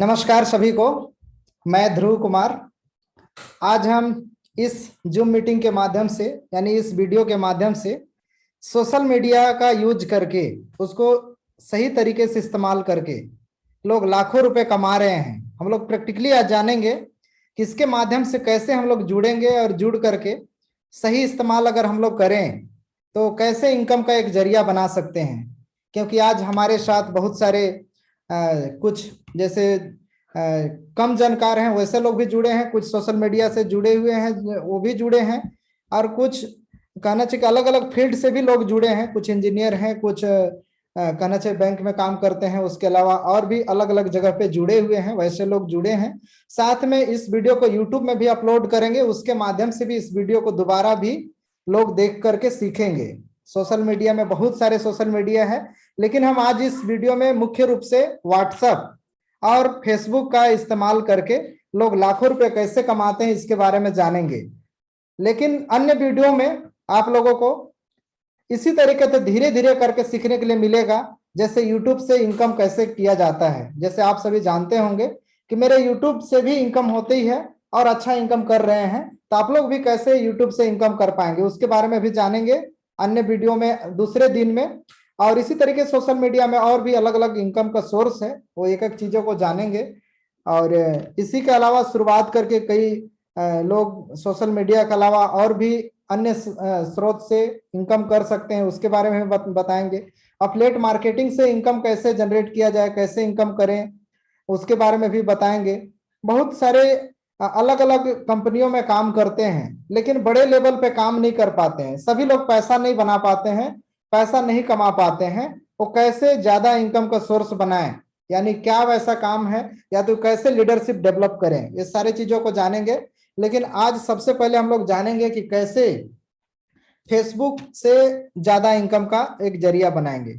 नमस्कार सभी को। मैं ध्रुव कुमार। आज हम इस जूम मीटिंग के माध्यम से यानी इस वीडियो के माध्यम से सोशल मीडिया का यूज करके उसको सही तरीके से इस्तेमाल करके लोग लाखों रुपए कमा रहे हैं। हम लोग प्रैक्टिकली आज जानेंगे कि इसके माध्यम से कैसे हम लोग जुड़ेंगे और जुड़ करके सही इस्तेमाल अगर हम लोग करें तो कैसे इनकम का एक जरिया बना सकते हैं। क्योंकि आज हमारे साथ बहुत सारे कुछ जैसे कम जानकार हैं वैसे लोग भी जुड़े हैं, कुछ सोशल मीडिया से जुड़े हुए हैं वो भी जुड़े हैं, और कुछ कहना चाहिए अलग अलग फील्ड से भी लोग जुड़े हैं। कुछ इंजीनियर हैं, कुछ कहना चाहिए बैंक में काम करते हैं, उसके अलावा और भी अलग अलग जगह पे जुड़े हुए हैं, वैसे लोग जुड़े हैं। साथ में इस वीडियो को यूट्यूब में भी अपलोड करेंगे, उसके माध्यम से भी इस वीडियो को दोबारा भी लोग देख करके सीखेंगे। सोशल मीडिया में बहुत सारे सोशल मीडिया है, लेकिन हम आज इस वीडियो में मुख्य रूप से व्हाट्सएप और फेसबुक का इस्तेमाल करके लोग लाखों रुपए कैसे कमाते हैं इसके बारे में जानेंगे। लेकिन अन्य वीडियो में आप लोगों को इसी तरीके से धीरे धीरे करके सीखने के लिए मिलेगा, जैसे यूट्यूब से इनकम कैसे किया जाता है। जैसे आप सभी जानते होंगे कि मेरे यूट्यूब से भी इनकम होती है और अच्छा इनकम कर रहे हैं, तो आप लोग भी कैसे यूट्यूब से इनकम कर पाएंगे उसके बारे में भी जानेंगे अन्य वीडियो में दूसरे दिन में। और इसी तरीके सोशल मीडिया में और भी अलग अलग इनकम का सोर्स है, वो एक एक चीजों को जानेंगे। और इसी के अलावा शुरुआत करके कई लोग सोशल मीडिया के अलावा और भी अन्य स्रोत से इनकम कर सकते हैं, उसके बारे में बताएंगे। अफिलिएट मार्केटिंग से इनकम कैसे जनरेट किया जाए, कैसे इनकम करें उसके बारे में भी बताएंगे। बहुत सारे अलग अलग कंपनियों में काम करते हैं लेकिन बड़े लेवल पे काम नहीं कर पाते हैं, सभी लोग पैसा नहीं बना पाते हैं, पैसा नहीं कमा पाते हैं। वो कैसे ज्यादा इनकम का सोर्स बनाएं, यानी क्या वैसा काम है, या तो कैसे लीडरशिप डेवलप करें, ये सारी चीजों को जानेंगे। लेकिन आज सबसे पहले हम लोग जानेंगे कि कैसे फेसबुक से ज्यादा इनकम का एक जरिया बनाएंगे।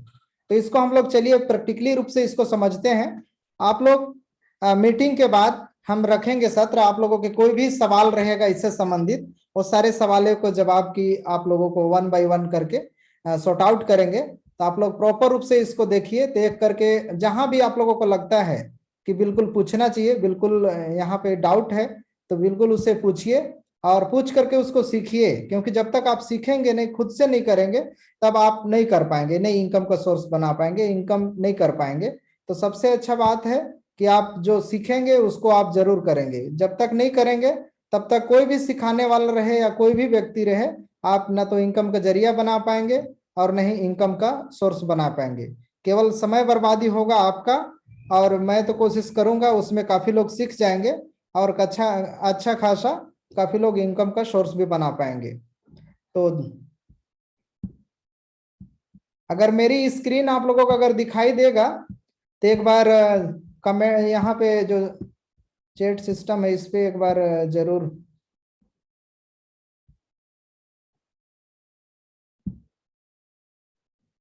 तो इसको हम लोग चलिए प्रैक्टिकली रूप से इसको समझते हैं। आप लोग मीटिंग के बाद हम रखेंगे सत्र, आप लोगों के कोई भी सवाल रहेगा इससे संबंधित वो सारे सवालों को जवाब की आप लोगों को वन बाय वन करके सॉर्ट आउट करेंगे। तो आप लोग प्रॉपर रूप से इसको देखिए, देख करके जहां भी आप लोगों को लगता है कि बिल्कुल पूछना चाहिए, बिल्कुल यहाँ पे डाउट है तो बिल्कुल उससे पूछिए और पूछ करके उसको सीखिए। क्योंकि जब तक आप सीखेंगे नहीं, खुद से नहीं करेंगे, तब आप नहीं कर पाएंगे, नहीं इनकम का सोर्स बना पाएंगे, इनकम नहीं कर पाएंगे। तो सबसे अच्छा बात है कि आप जो सीखेंगे उसको आप जरूर करेंगे। जब तक नहीं करेंगे तब तक कोई भी सिखाने वाला रहे या कोई भी व्यक्ति रहे, आप ना तो इनकम का जरिया बना पाएंगे और नहीं इनकम का सोर्स बना पाएंगे। केवल समय बर्बादी होगा आपका। और मैं तो कोशिश करूंगा उसमें काफी लोग सीख जाएंगे और अच्छा अच्छा खासा काफी लोग इनकम का सोर्स भी बना पाएंगे। तो अगर मेरी स्क्रीन आप लोगों को अगर दिखाई देगा तो एक बार कमेंट, यहाँ पे जो चैट सिस्टम है इस पे एक बार जरूर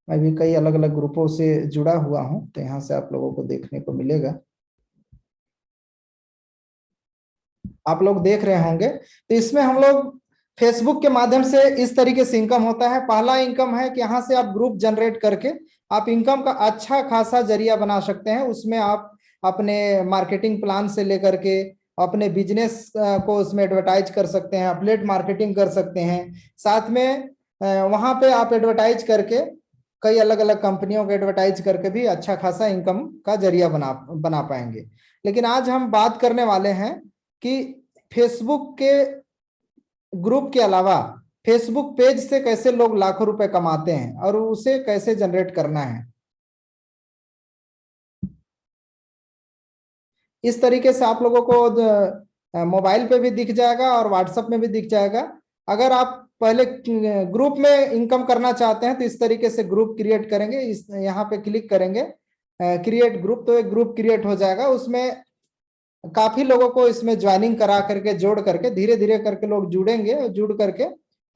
मैं भी कई अलग अलग ग्रुपों से जुड़ा हुआ हूं, तो यहाँ से आप लोगों को देखने को मिलेगा, आप लोग देख रहे होंगे। तो इसमें हम लोग फेसबुक के माध्यम से इस तरीके से इनकम होता है। पहला इनकम है कि यहाँ से आप ग्रुप जनरेट करके आप इनकम का अच्छा खासा जरिया बना सकते हैं। उसमें आप अपने मार्केटिंग प्लान से लेकर के अपने बिजनेस को उसमें एडवर्टाइज कर सकते हैं, अफिलिएट मार्केटिंग कर सकते हैं। साथ में वहां पे आप एडवर्टाइज करके कई अलग अलग कंपनियों को एडवर्टाइज करके भी अच्छा खासा इनकम का जरिया बना पाएंगे। लेकिन आज हम बात करने वाले हैं कि फेसबुक के ग्रुप के अलावा फेसबुक पेज से कैसे लोग लाखों रुपए कमाते हैं और उसे कैसे जनरेट करना है। इस तरीके से आप लोगों को मोबाइल पे भी दिख जाएगा और व्हाट्सएप में भी दिख जाएगा। अगर आप पहले ग्रुप में इनकम करना चाहते हैं तो इस तरीके से ग्रुप क्रिएट करेंगे, इस यहाँ पे क्लिक करेंगे क्रिएट ग्रुप, तो एक ग्रुप क्रिएट हो जाएगा। उसमें काफी लोगों को इसमें ज्वाइनिंग करा करके जोड़ करके धीरे धीरे करके लोग जुड़ेंगे और जुड़ करके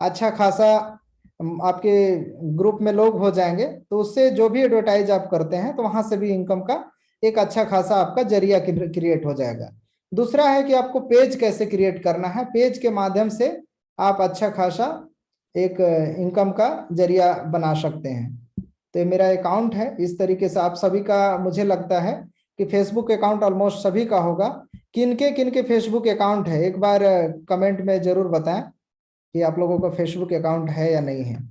अच्छा खासा आपके ग्रुप में लोग हो जाएंगे। तो उससे जो भी एडवर्टाइज आप करते हैं तो वहां से भी इनकम का एक अच्छा खासा आपका जरिया क्रिएट हो जाएगा। दूसरा है कि आपको पेज कैसे क्रिएट करना है, पेज के माध्यम से आप अच्छा खासा एक इनकम का जरिया बना सकते हैं। तो ये मेरा अकाउंट है, इस तरीके से आप सभी का मुझे लगता है कि फेसबुक अकाउंट ऑलमोस्ट सभी का होगा। किन के फेसबुक अकाउंट है, एक बार कमेंट में जरूर बताएं कि आप लोगों का फेसबुक अकाउंट है या नहीं है।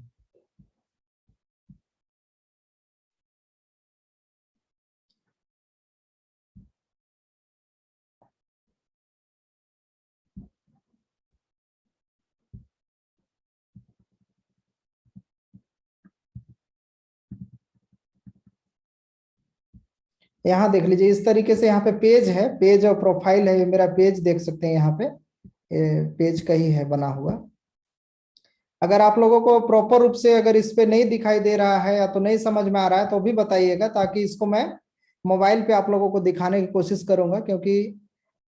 यहाँ देख लीजिए, इस तरीके से यहाँ पे पेज है, पेज और प्रोफाइल है, ये मेरा पेज देख सकते हैं यहाँ पे, पेज का ही है बना हुआ। अगर आप लोगों को प्रॉपर रूप से अगर इस पे नहीं दिखाई दे रहा है या तो नहीं समझ में आ रहा है तो भी बताइएगा, ताकि इसको मैं मोबाइल पे आप लोगों को दिखाने की कोशिश करूंगा, क्योंकि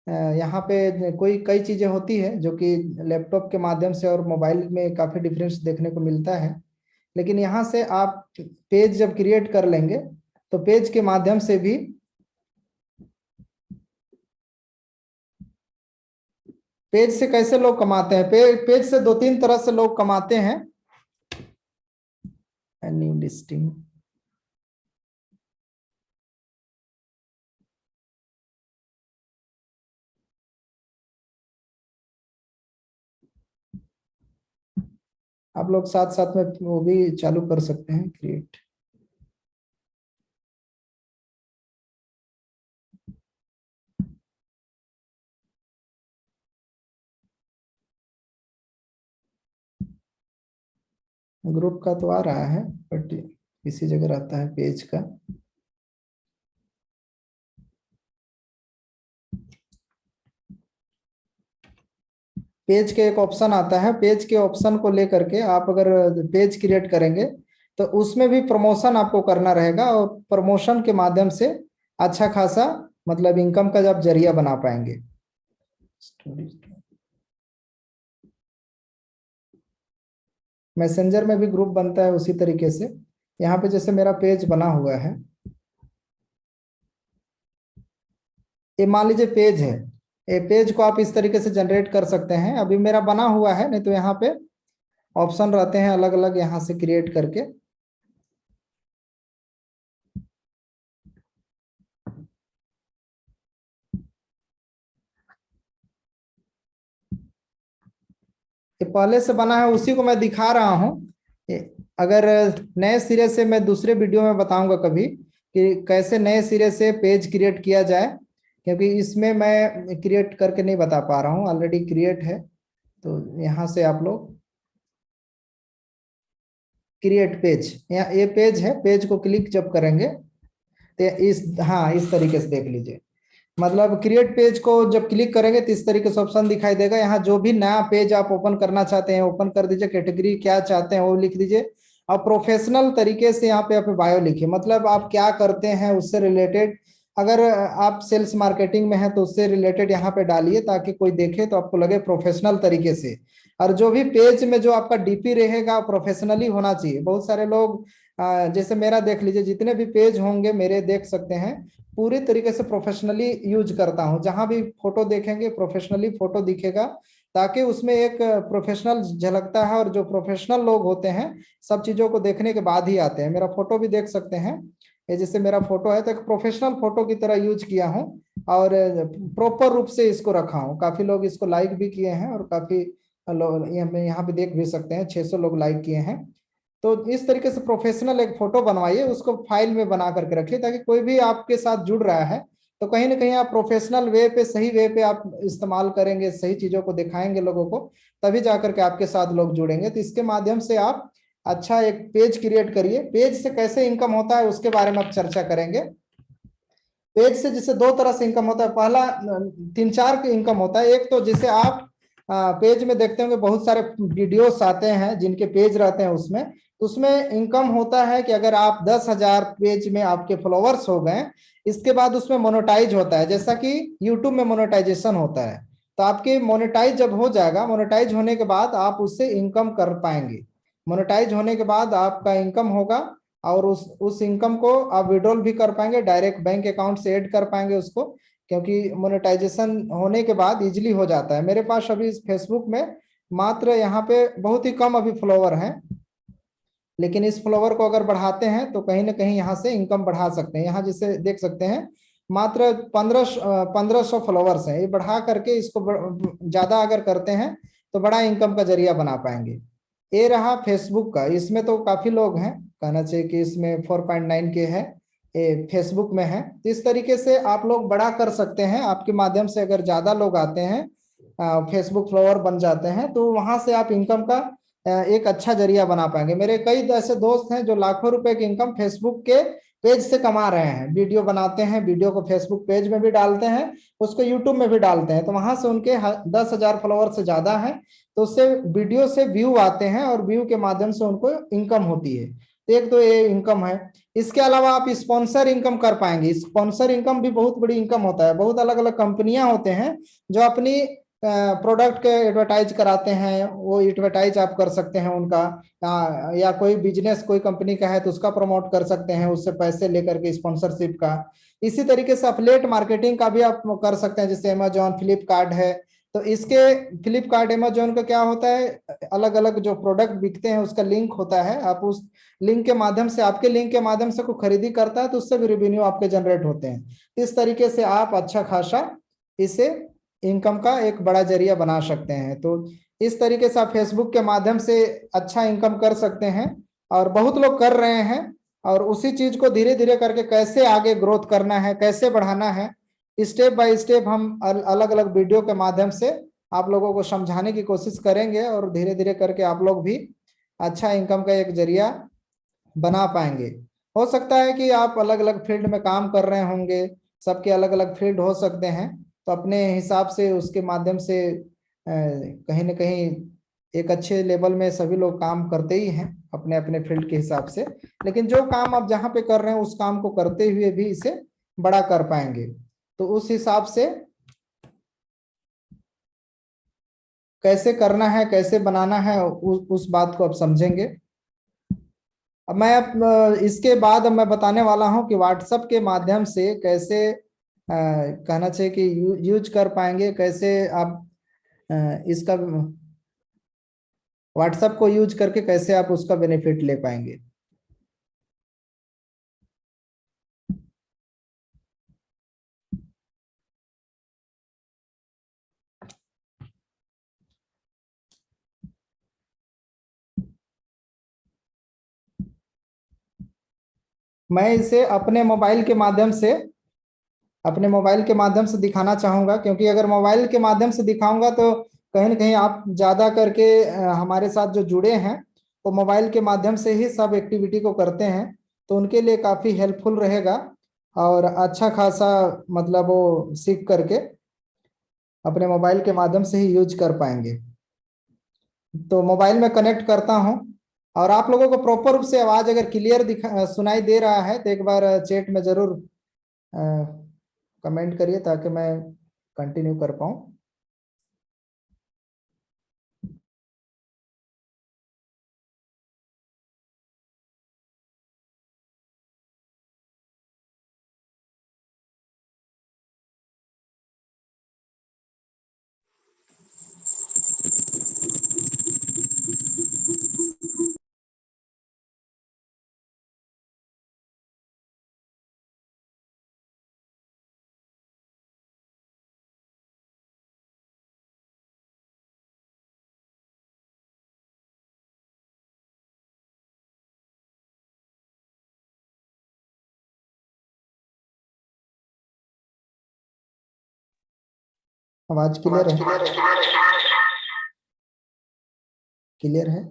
यहाँ पे कोई कई चीजें होती है जो कि लैपटॉप के माध्यम से और मोबाइल में काफी डिफरेंस देखने को मिलता है। लेकिन यहाँ से आप पेज जब क्रिएट कर लेंगे तो पेज के माध्यम से भी पेज से कैसे लोग कमाते हैं, पेज से 2-3 तरह से लोग कमाते हैं। न्यू लिस्टिंग, आप लोग साथ साथ में वो भी चालू कर सकते हैं क्रिएट। ग्रुप का तो आ रहा है, बट इसी जगह रहता है पेज का। पेज के एक ऑप्शन आता है, पेज के ऑप्शन को लेकर के आप अगर पेज क्रिएट करेंगे तो उसमें भी प्रमोशन आपको करना रहेगा, और प्रमोशन के माध्यम से अच्छा खासा मतलब इनकम का आप जरिया बना पाएंगे। मैसेंजर में भी ग्रुप बनता है उसी तरीके से। यहाँ पे जैसे मेरा पेज बना हुआ है, ये मान लीजिए पेज है, ये पेज को आप इस तरीके से जनरेट कर सकते हैं। अभी मेरा बना हुआ है, नहीं तो यहाँ पे ऑप्शन रहते हैं अलग अलग, यहाँ से क्रिएट करके। ये पहले से बना है, उसी को मैं दिखा रहा हूँ। अगर नए सिरे से मैं दूसरे वीडियो में बताऊंगा कभी कि कैसे नए सिरे से पेज क्रिएट किया जाए, क्योंकि इसमें मैं क्रिएट करके नहीं बता पा रहा हूँ, ऑलरेडी क्रिएट है। तो यहाँ से आप लोग क्रिएट पेज, यहाँ ये पेज है, पेज को क्लिक जब करेंगे तो इस, हाँ इस तरीके से देख लीजिए, मतलब क्रिएट पेज को जब क्लिक करेंगे तो इस तरीके से ऑप्शन दिखाई देगा। यहाँ जो भी नया पेज आप ओपन करना चाहते हैं ओपन कर दीजिए, कैटेगरी क्या चाहते हैं वो लिख दीजिए, और प्रोफेशनल तरीके से यहाँ पे आप बायो लिखिए, मतलब आप क्या करते हैं उससे रिलेटेड। अगर आप सेल्स मार्केटिंग में है तो उससे रिलेटेड यहाँ पे डालिए, ताकि कोई देखे तो आपको लगे प्रोफेशनल तरीके से। और जो भी पेज में जो आपका डीपी रहेगा प्रोफेशनली होना चाहिए। बहुत सारे लोग जैसे मेरा देख लीजिए, जितने भी पेज होंगे मेरे देख सकते हैं, पूरी तरीके से प्रोफेशनली यूज करता हूं। जहां भी फोटो देखेंगे प्रोफेशनली फोटो दिखेगा, ताकि उसमें एक प्रोफेशनल झलकता है, और जो प्रोफेशनल लोग होते हैं सब चीजों को देखने के बाद ही आते हैं। मेरा फोटो भी देख सकते हैं, ये जैसे मेरा फोटो है तो एक प्रोफेशनल फोटो की तरह यूज किया हूं, और प्रॉपर रूप से इसको रखा हूं। काफी लोग इसको लाइक भी किए हैं, और काफी लोग यहाँ पे देख भी सकते हैं 600 लोग लाइक किए हैं। तो इस तरीके से प्रोफेशनल एक फोटो बनवाइए, उसको फाइल में बना करके रखिए, ताकि कोई भी आपके साथ जुड़ रहा है तो कहीं ना कहीं आप प्रोफेशनल वे पे, सही वे पे आप इस्तेमाल करेंगे, सही चीजों को दिखाएंगे लोगों को, तभी जाकर के आपके साथ लोग जुड़ेंगे। तो इसके माध्यम से आप अच्छा एक पेज क्रिएट करिए। पेज से कैसे इनकम होता है उसके बारे में आप चर्चा करेंगे। पेज से जिसे दो तरह से इनकम होता है, पहला 3-4 इनकम होता है। एक तो जैसे आप पेज में देखते होंगे बहुत सारे वीडियोस आते हैं जिनके पेज रहते हैं, उसमें उसमें इनकम होता है कि अगर आप 10,000 पेज में आपके फॉलोवर्स हो गए, इसके बाद उसमें मोनेटाइज होता है, जैसा कि यूट्यूब में मोनेटाइजेशन होता है। तो आपके मोनेटाइज जब हो जाएगा, मोनेटाइज होने के बाद आप उससे इनकम कर पाएंगे। मोनेटाइज होने के बाद आपका इनकम होगा, और उस इनकम को आप विड्रॉल भी कर पाएंगे, डायरेक्ट बैंक अकाउंट से ऐड कर पाएंगे उसको, क्योंकि मोनेटाइजेशन होने के बाद इजीली हो जाता है। मेरे पास अभी फेसबुक में मात्र यहाँ पे बहुत ही कम अभी फॉलोवर हैं, लेकिन इस फॉलोवर को अगर बढ़ाते हैं तो कहीं ना कहीं यहाँ से इनकम बढ़ा सकते हैं। यहाँ जिसे देख सकते हैं मात्र 1500 फॉलोवर्स हैं। ये बढ़ा करके इसको ज्यादा अगर करते हैं तो बड़ा इनकम का जरिया बना पाएंगे। ये रहा फेसबुक का, इसमें तो काफी लोग हैं, कहना चाहिए कि इसमें 4.9 के है, ये फेसबुक में है। तो इस तरीके से आप लोग बड़ा कर सकते हैं। आपके माध्यम से अगर ज्यादा लोग आते हैं, फेसबुक फॉलोअर बन जाते हैं, तो वहां से आप इनकम का एक अच्छा जरिया बना पाएंगे। मेरे कई ऐसे दोस्त हैं जो लाखों रुपए की इनकम फेसबुक के पेज से कमा रहे हैं। वीडियो बनाते हैं, वीडियो को फेसबुक पेज में भी डालते हैं, उसको यूट्यूब में भी डालते हैं, तो वहां से उनके 10,000 फॉलोअर से ज्यादा है। तो उससे वीडियो से व्यू आते हैं और व्यू के माध्यम से उनको इनकम होती है। तो एक तो ये इनकम है। इसके अलावा आप स्पॉन्सर इनकम कर पाएंगे। स्पॉन्सर इनकम भी बहुत बड़ी इनकम होता है। बहुत अलग अलग कंपनियां होते हैं जो अपनी प्रोडक्ट के एडवर्टाइज कराते हैं, वो एडवर्टाइज आप कर सकते हैं उनका। या कोई बिजनेस कोई कंपनी का है तो उसका प्रमोट कर सकते हैं, उससे पैसे लेकर के स्पॉन्सरशिप का। इसी तरीके से अफिलिएट मार्केटिंग का भी आप कर सकते हैं, जैसे अमेजोन फ्लिपकार्ट है। तो इसके फ्लिपकार्ट अमेजोन का क्या होता है, अलग अलग जो प्रोडक्ट बिकते हैं उसका लिंक होता है। आप उस लिंक के माध्यम से, आपके लिंक के माध्यम से कोई खरीदी करता है तो उससे भी रेवेन्यू आपके जनरेट होते हैं। इस तरीके से आप अच्छा खासा इसे इनकम का एक बड़ा जरिया बना सकते हैं। तो इस तरीके से आप फेसबुक के माध्यम से अच्छा इनकम कर सकते हैं, और बहुत लोग कर रहे हैं। और उसी चीज को धीरे धीरे करके कैसे आगे ग्रोथ करना है, कैसे बढ़ाना है, स्टेप बाय स्टेप हम अलग अलग वीडियो के माध्यम से आप लोगों को समझाने की कोशिश करेंगे, और धीरे धीरे करके आप लोग भी अच्छा इनकम का एक जरिया बना पाएंगे। हो सकता है कि आप अलग अलग फील्ड में काम कर रहे होंगे, सबके अलग अलग फील्ड हो सकते हैं, तो अपने हिसाब से उसके माध्यम से कहीं ना कहीं एक अच्छे लेवल में सभी लोग काम करते ही हैं अपने अपने फील्ड के हिसाब से। लेकिन जो काम आप जहाँ पे कर रहे हैं उस काम को करते हुए भी इसे बड़ा कर पाएंगे। तो उस हिसाब से कैसे करना है, कैसे बनाना है, उस बात को अब समझेंगे। अब मैं इसके बाद अब मैं बताने वाला हूं कि व्हाट्सएप के माध्यम से कैसे कहना चाहिए कि यूज कर पाएंगे, कैसे आप इसका व्हाट्सएप को यूज करके कैसे आप उसका बेनिफिट ले पाएंगे। मैं इसे अपने मोबाइल के माध्यम से दिखाना चाहूंगा, क्योंकि अगर मोबाइल के माध्यम से दिखाऊंगा तो कहीं ना कहीं आप ज्यादा करके हमारे साथ जो जुड़े हैं वो मोबाइल के माध्यम से ही सब एक्टिविटी को करते हैं, तो उनके लिए काफी हेल्पफुल रहेगा। और अच्छा खासा मतलब वो सीख करके अपने मोबाइल के माध्यम से ही यूज कर पाएंगे। तो मोबाइल में कनेक्ट करता हूं, और आप लोगों को प्रॉपर रूप से आवाज अगर क्लियर दिखा सुनाई दे रहा है तो एक बार चैट में जरूर कमेंट करिए ताकि मैं कंटिन्यू कर पाऊँ। आवाज क्लियर है? क्लियर है?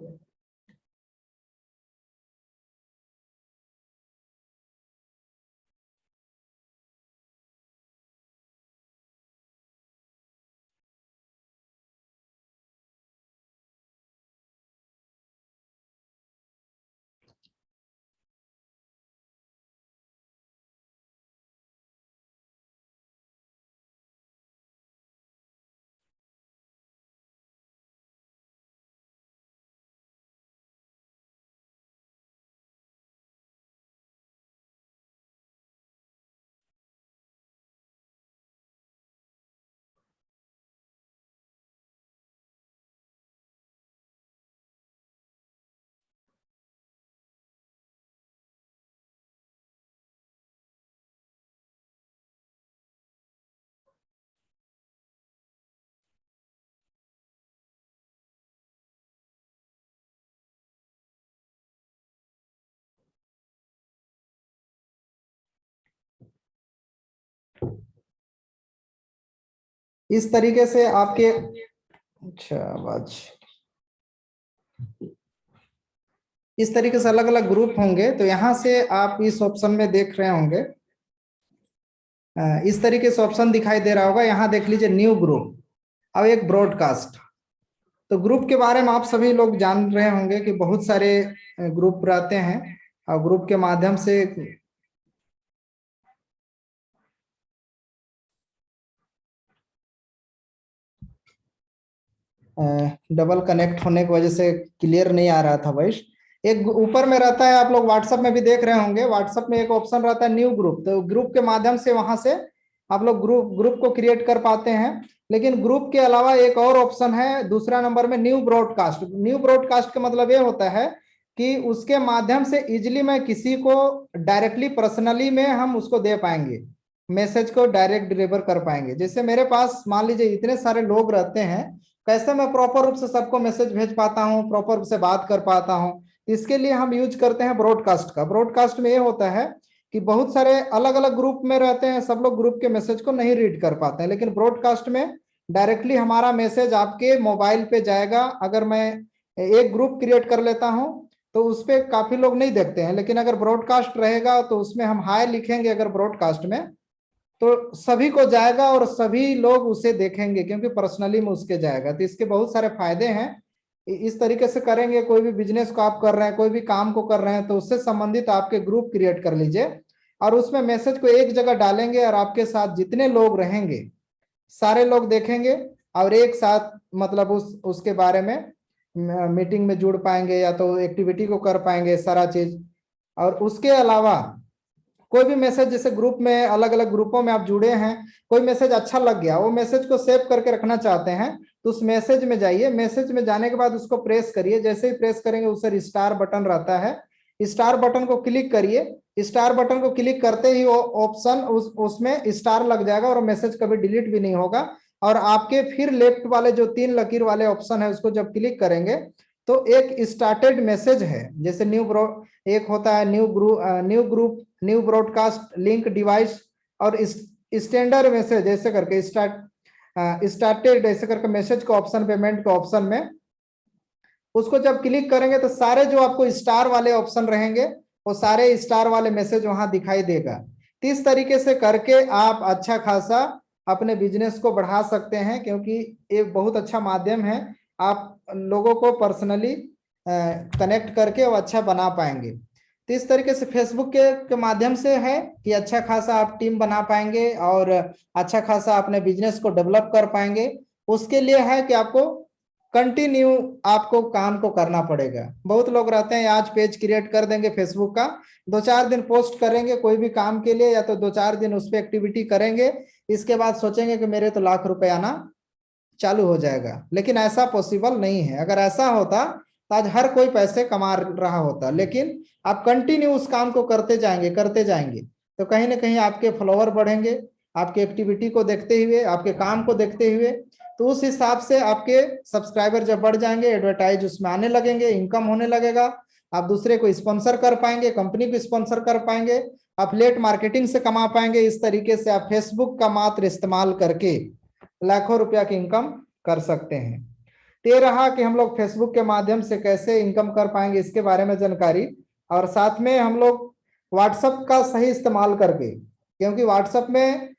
इस तरीके से आपके, अच्छा आवाज, इस तरीके से अलग अलग ग्रुप होंगे। तो यहाँ से आप इस ऑप्शन में देख रहे होंगे, इस तरीके से ऑप्शन दिखाई दे रहा होगा। यहाँ देख लीजिए न्यू ग्रुप, अब एक ब्रॉडकास्ट। तो ग्रुप के बारे में आप सभी लोग जान रहे होंगे कि बहुत सारे ग्रुप रहते हैं, और ग्रुप के माध्यम से डबल कनेक्ट होने की वजह से क्लियर नहीं आ रहा था वॉइस। एक ऊपर में रहता है, आप लोग व्हाट्सएप में भी देख रहे होंगे, व्हाट्सएप में एक ऑप्शन रहता है न्यू ग्रुप। तो ग्रुप के माध्यम से वहां से आप लोग ग्रुप को क्रिएट कर पाते हैं। लेकिन ग्रुप के अलावा एक और ऑप्शन है दूसरा नंबर में, न्यू ब्रॉडकास्ट। न्यू ब्रॉडकास्ट का मतलब ये होता है कि उसके माध्यम से इजिली मैं किसी को डायरेक्टली पर्सनली में हम उसको दे पाएंगे, मैसेज को डायरेक्ट डिलीवर कर पाएंगे। जैसे मेरे पास मान लीजिए इतने सारे लोग रहते हैं, कैसे मैं प्रॉपर रूप से सबको मैसेज भेज पाता हूँ, प्रॉपर रूप से बात कर पाता हूँ। इसके लिए हम यूज करते हैं ब्रॉडकास्ट का। ब्रॉडकास्ट में ये होता है कि बहुत सारे अलग अलग ग्रुप में रहते हैं, सब लोग ग्रुप के मैसेज को नहीं रीड कर पाते हैं, लेकिन ब्रॉडकास्ट में डायरेक्टली हमारा मैसेज आपके मोबाइल पे जाएगा। अगर मैं एक ग्रुप क्रिएट कर लेता हूं तो उस पर काफी लोग नहीं देखते हैं, लेकिन अगर ब्रॉडकास्ट रहेगा तो उसमें हम हाय लिखेंगे अगर ब्रॉडकास्ट में, तो सभी को जाएगा और सभी लोग उसे देखेंगे, क्योंकि पर्सनली में उसके जाएगा। तो इसके बहुत सारे फायदे हैं। इस तरीके से करेंगे, कोई भी बिजनेस को आप कर रहे हैं, कोई भी काम को कर रहे हैं, तो उससे संबंधित आपके ग्रुप क्रिएट कर लीजिए और उसमें मैसेज को एक जगह डालेंगे, और आपके साथ जितने लोग रहेंगे सारे लोग देखेंगे और एक साथ मतलब उसके बारे में मीटिंग में जुड़ पाएंगे या तो एक्टिविटी को कर पाएंगे सारा चीज। और उसके अलावा कोई भी मैसेज, जैसे ग्रुप में अलग अलग ग्रुपों में आप जुड़े हैं, कोई मैसेज अच्छा लग गया, वो मैसेज को सेव करके रखना चाहते हैं, तो उस मैसेज में जाइए। मैसेज में जाने के बाद उसको प्रेस करिए, जैसे ही प्रेस करेंगे उसे स्टार बटन रहता है, स्टार बटन को क्लिक करिए। स्टार बटन को क्लिक करते ही वो ऑप्शन उसमें स्टार लग जाएगा और मैसेज कभी डिलीट भी नहीं होगा। और आपके फिर लेफ्ट वाले जो 3 लकीर वाले ऑप्शन है उसको जब क्लिक करेंगे तो एक स्टार्टेड मैसेज है, जैसे एक होता है न्यू ब्रॉडकास्ट लिंक डिवाइस, और स्टैंडर्ड मैसेज ऐसे करके स्टार्टेड ऐसे करके मैसेज का ऑप्शन, पेमेंट का ऑप्शन में उसको जब क्लिक करेंगे तो सारे जो आपको स्टार वाले ऑप्शन रहेंगे वो सारे स्टार वाले मैसेज वहां दिखाई देगा। तो इस तरीके से करके आप अच्छा खासा अपने बिजनेस को बढ़ा सकते हैं, क्योंकि ये बहुत अच्छा माध्यम है, आप लोगों को पर्सनली कनेक्ट करके वो अच्छा बना पाएंगे। तो इस तरीके से फेसबुक के माध्यम से है कि अच्छा खासा आप टीम बना पाएंगे और अच्छा खासा अपने बिजनेस को डेवलप कर पाएंगे। उसके लिए है कि आपको कंटिन्यू आपको काम को करना पड़ेगा। बहुत लोग रहते हैं आज पेज क्रिएट कर देंगे फेसबुक का, 2-4 दिन पोस्ट करेंगे कोई भी काम के लिए, या तो 2-4 दिन उस पर एक्टिविटी करेंगे, इसके बाद सोचेंगे कि मेरे तो लाख रुपए आना चालू हो जाएगा। लेकिन ऐसा पॉसिबल नहीं है। अगर ऐसा होता तो आज हर कोई पैसे कमा रहा होता, लेकिन आप कंटिन्यू उस काम को करते जाएंगे तो कहीं ना कहीं आपके फॉलोवर बढ़ेंगे, आपके एक्टिविटी को देखते हुए, आपके काम को देखते हुए। तो उस हिसाब से आपके सब्सक्राइबर जब बढ़ जाएंगे, एडवर्टाइज उसमें आने लगेंगे, इनकम होने लगेगा, आप दूसरे को स्पॉन्सर कर पाएंगे, कंपनी को स्पॉन्सर कर पाएंगे, अफिलिएट मार्केटिंग से कमा पाएंगे। इस तरीके से आप फेसबुक का मात्र इस्तेमाल करके लाखों रुपया की इनकम कर सकते हैं। तो ये रहा कि हम लोग फेसबुक के माध्यम से कैसे इनकम कर पाएंगे इसके बारे में जानकारी, और साथ में हम लोग व्हाट्सएप का सही इस्तेमाल करके, क्योंकि व्हाट्सएप में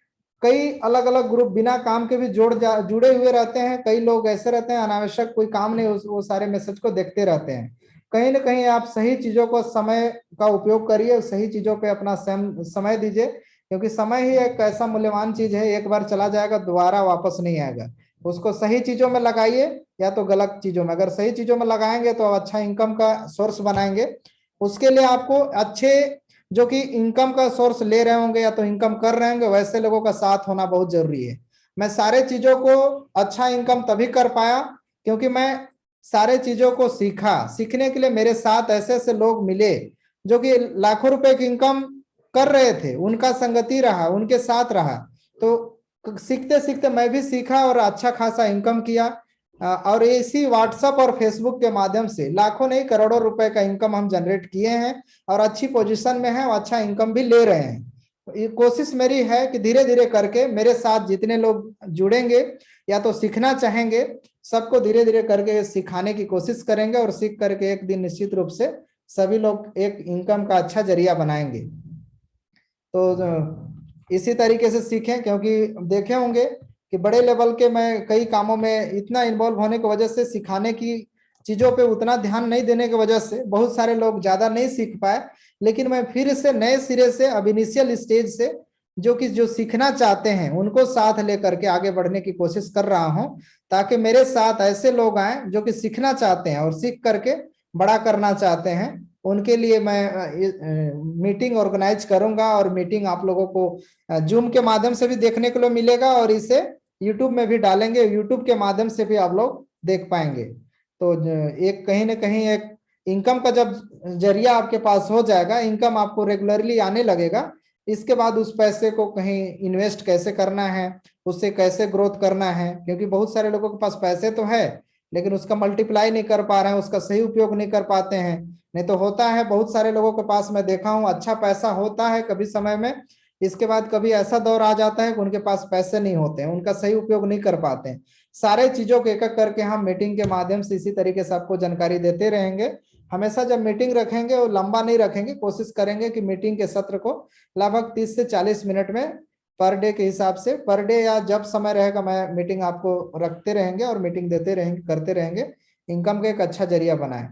कई अलग अलग ग्रुप बिना काम के भी जुड़े हुए रहते हैं। कई लोग ऐसे रहते हैं अनावश्यक कोई काम नहीं, वो सारे मैसेज को देखते रहते हैं। कहीं ना कहीं आप सही चीजों को, समय का उपयोग करिए, सही चीजों पे अपना समय दीजिए, क्योंकि समय ही एक ऐसा मूल्यवान चीज है, एक बार चला जाएगा दोबारा वापस नहीं आएगा। उसको सही चीजों में लगाइए या तो गलत चीजों में। अगर सही चीजों में लगाएंगे तो अच्छा इनकम का सोर्स बनाएंगे। उसके लिए आपको अच्छे जो कि इनकम का सोर्स ले रहे होंगे या तो इनकम कर रहे होंगे, वैसे लोगों का साथ होना बहुत जरूरी है। मैं सारे चीजों को अच्छा इनकम तभी कर पाया क्योंकि मैं सारे चीजों को सीखने के लिए मेरे साथ ऐसे ऐसे लोग मिले जो कि लाखों रुपए की इनकम कर रहे थे, उनका संगति रहा, उनके साथ रहा। तो सीखते सीखते मैं भी सीखा और अच्छा खासा इनकम किया। और इसी व्हाट्सएप और फेसबुक के माध्यम से लाखों नहीं करोड़ों रुपए का इनकम हम जनरेट किए हैं और अच्छी पोजीशन में हैं और अच्छा इनकम भी ले रहे हैं। ये कोशिश मेरी है कि धीरे धीरे करके मेरे साथ जितने लोग जुड़ेंगे या तो सीखना चाहेंगे, सबको धीरे धीरे करके सिखाने की कोशिश करेंगे और सीख करके एक दिन निश्चित रूप से सभी लोग एक इनकम का अच्छा जरिया बनाएंगे। तो इसी तरीके से सीखें, क्योंकि देखे होंगे कि बड़े लेवल के मैं कई कामों में इतना इन्वॉल्व होने की वजह से सिखाने की चीजों पे उतना ध्यान नहीं देने की वजह से बहुत सारे लोग ज्यादा नहीं सीख पाए। लेकिन मैं फिर से नए सिरे से अब इनिशियल स्टेज से जो सीखना चाहते हैं उनको साथ लेकर के आगे बढ़ने की कोशिश कर रहा हूं, ताकि मेरे साथ ऐसे लोग आए जो कि सीखना चाहते हैं और सीख करके बड़ा करना चाहते हैं। उनके लिए मैं मीटिंग ऑर्गेनाइज करूंगा और मीटिंग आप लोगों को जूम के माध्यम से भी देखने के लिए मिलेगा और इसे यूट्यूब में भी डालेंगे, यूट्यूब के माध्यम से भी आप लोग देख पाएंगे। तो एक कहीं ना कहीं एक इनकम का जब जरिया आपके पास हो जाएगा, इनकम आपको रेगुलरली आने लगेगा, इसके बाद उस पैसे को कहीं इन्वेस्ट कैसे करना है, उससे कैसे ग्रोथ करना है, क्योंकि बहुत सारे लोगों के पास पैसे तो है लेकिन उसका मल्टीप्लाई नहीं कर पा रहे हैं, उसका सही उपयोग नहीं कर पाते हैं। नहीं तो होता है बहुत सारे लोगों के पास मैं देखा हूं अच्छा पैसा होता है कभी समय में, इसके बाद कभी ऐसा दौर आ जाता है कि उनके पास पैसे नहीं होते हैं, उनका सही उपयोग नहीं कर पाते हैं। सारे चीजों को एक एक करके हम मीटिंग के माध्यम से इसी तरीके से आपको जानकारी देते रहेंगे। हमेशा जब मीटिंग रखेंगे वो लंबा नहीं रखेंगे, कोशिश करेंगे कि मीटिंग के सत्र को लगभग 30 से 40 मिनट में पर डे के हिसाब से, पर डे या जब समय रहेगा मैं मीटिंग आपको रखते रहेंगे और मीटिंग देते रहेंगे, करते रहेंगे, इनकम का एक अच्छा जरिया बनाए।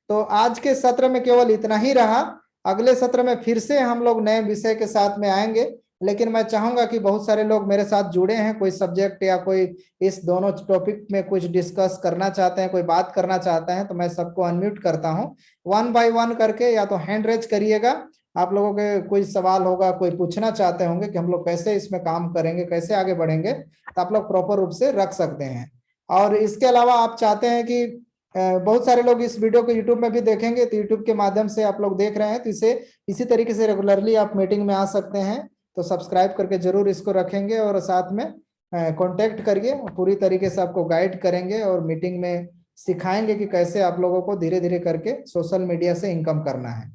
तो आज के सत्र में केवल इतना ही रहा। अगले सत्र में फिर से हम लोग नए विषय के साथ में आएंगे, लेकिन मैं चाहूंगा कि बहुत सारे लोग मेरे साथ जुड़े हैं, कोई सब्जेक्ट या कोई इस दोनों टॉपिक में कुछ डिस्कस करना चाहते हैं, कोई बात करना चाहते हैं, तो मैं सबको अनम्यूट करता हूं। वन बाय वन करके या तो हैंड रेज करिएगा, आप लोगों के कोई सवाल होगा, कोई पूछना चाहते होंगे कि हम लोग कैसे इसमें काम करेंगे, कैसे आगे बढ़ेंगे, तो आप लोग प्रॉपर रूप से रख सकते हैं। और इसके अलावा आप चाहते हैं कि बहुत सारे लोग इस वीडियो को यूट्यूब में भी देखेंगे, तो यूट्यूब के माध्यम से आप लोग देख रहे हैं तो इसे इसी तरीके से रेगुलरली आप मीटिंग में आ सकते हैं। तो सब्सक्राइब करके जरूर इसको रखेंगे और साथ में कांटेक्ट करिए, पूरी तरीके से आपको गाइड करेंगे और मीटिंग में सिखाएंगे कि कैसे आप लोगों को धीरे धीरे करके सोशल मीडिया से इनकम करना है।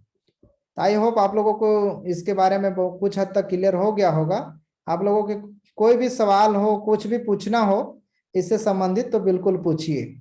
आई होप आप लोगों को इसके बारे में कुछ हद तक क्लियर हो गया होगा। आप लोगों के कोई भी सवाल हो, कुछ भी पूछना हो इससे संबंधित, तो बिल्कुल पूछिए।